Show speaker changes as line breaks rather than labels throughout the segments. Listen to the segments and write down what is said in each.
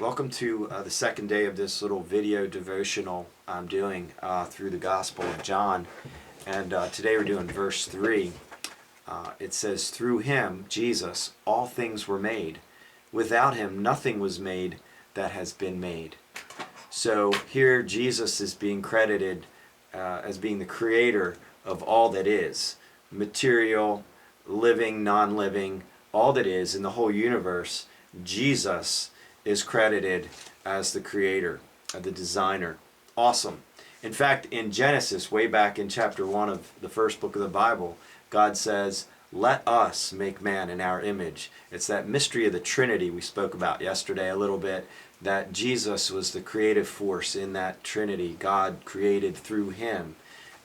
Welcome to the second day of this little video devotional I'm doing through the Gospel of John. And today we're doing verse 3. It says, "Through him, Jesus, all things were made. Without him, nothing was made that has been made." So here Jesus is being credited as being the creator of all that is. Material, living, non-living, all that is in the whole universe. Jesus is credited as the creator, the designer. Awesome. In fact, in Genesis, way back in chapter 1 of the first book of the Bible, God says, "Let us make man in our image." It's that mystery of the Trinity we spoke about yesterday a little bit, that Jesus was the creative force in that Trinity. God created through him.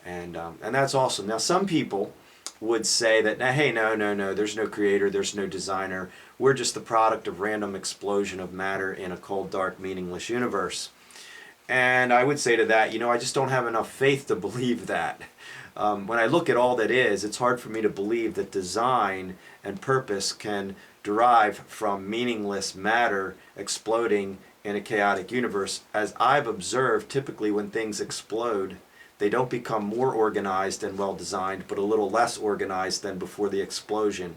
And that's awesome. Now, some people would say that, hey, no, there's no creator, there's no designer. We're just the product of random explosion of matter in a cold, dark, meaningless universe. And I would say to that, I just don't have enough faith to believe that. When I look at all that is, it's hard for me to believe that design and purpose can derive from meaningless matter exploding in a chaotic universe. As I've observed, typically when things explode, they don't become more organized and well-designed, but a little less organized than before the explosion.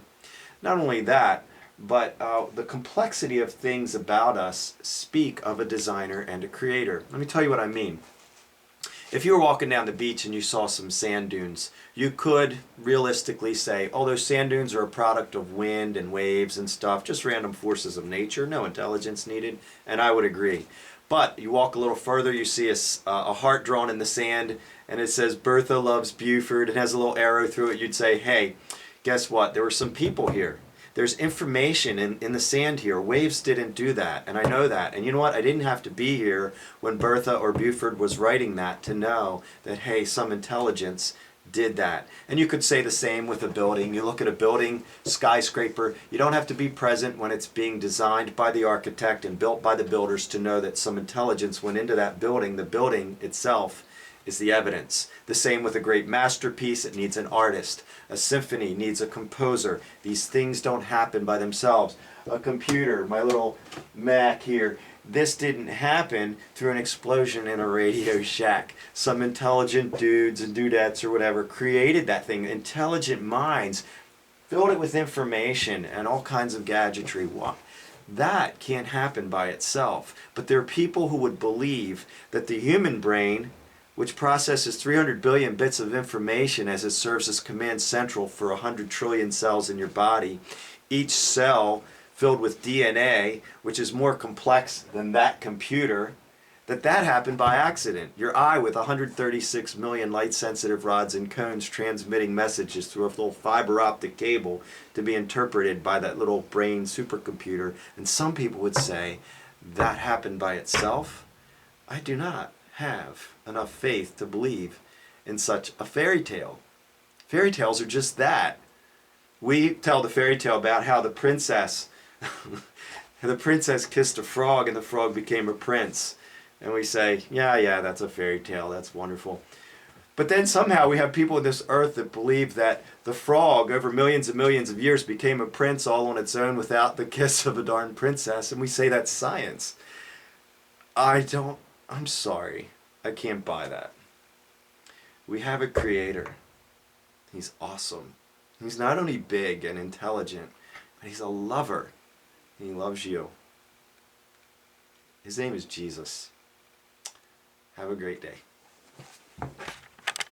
Not only that, but the complexity of things about us speak of a designer and a creator. Let me tell you what I mean. If you were walking down the beach and you saw some sand dunes, you could realistically say, oh, those sand dunes are a product of wind and waves and stuff, just random forces of nature, no intelligence needed, and I would agree. But you walk a little further, you see a heart drawn in the sand, and it says, "Bertha loves Buford," and has a little arrow through it. You'd say, hey, guess what? There were some people here. There's information in the sand here. Waves didn't do that, and I know that. And you know what? I didn't have to be here when Bertha or Buford was writing that to know that, hey, some intelligence did that. And you could say the same with a building. You look at a building, skyscraper, you don't have to be present when it's being designed by the architect and built by the builders to know that some intelligence went into that building. The building itself is the evidence. The same with a great masterpiece. It needs an artist. A symphony needs a composer. These things don't happen by themselves. A computer, my little Mac here, this didn't happen through an explosion in a Radio Shack. Some intelligent dudes and dudettes or whatever created that thing. Intelligent minds filled it with information and all kinds of gadgetry. That can't happen by itself. But there are people who would believe that the human brain, which processes 300 billion bits of information as it serves as command central for 100 trillion cells in your body, each cell filled with DNA, which is more complex than that computer, that happened by accident. Your eye with 136 million light-sensitive rods and cones transmitting messages through a little fiber optic cable to be interpreted by that little brain supercomputer. And some people would say that happened by itself. I do not have enough faith to believe in such a fairy tale. Fairy tales are just that. We tell the fairy tale about how the princess kissed a frog and the frog became a prince. And we say, yeah, that's a fairy tale, that's wonderful. But then somehow we have people on this earth that believe that the frog over millions and millions of years became a prince all on its own without the kiss of a darn princess. And we say that's science. I'm sorry, I can't buy that. We have a creator. He's awesome. He's not only big and intelligent, but he's a lover. He loves you. His name is Jesus. Have a great day.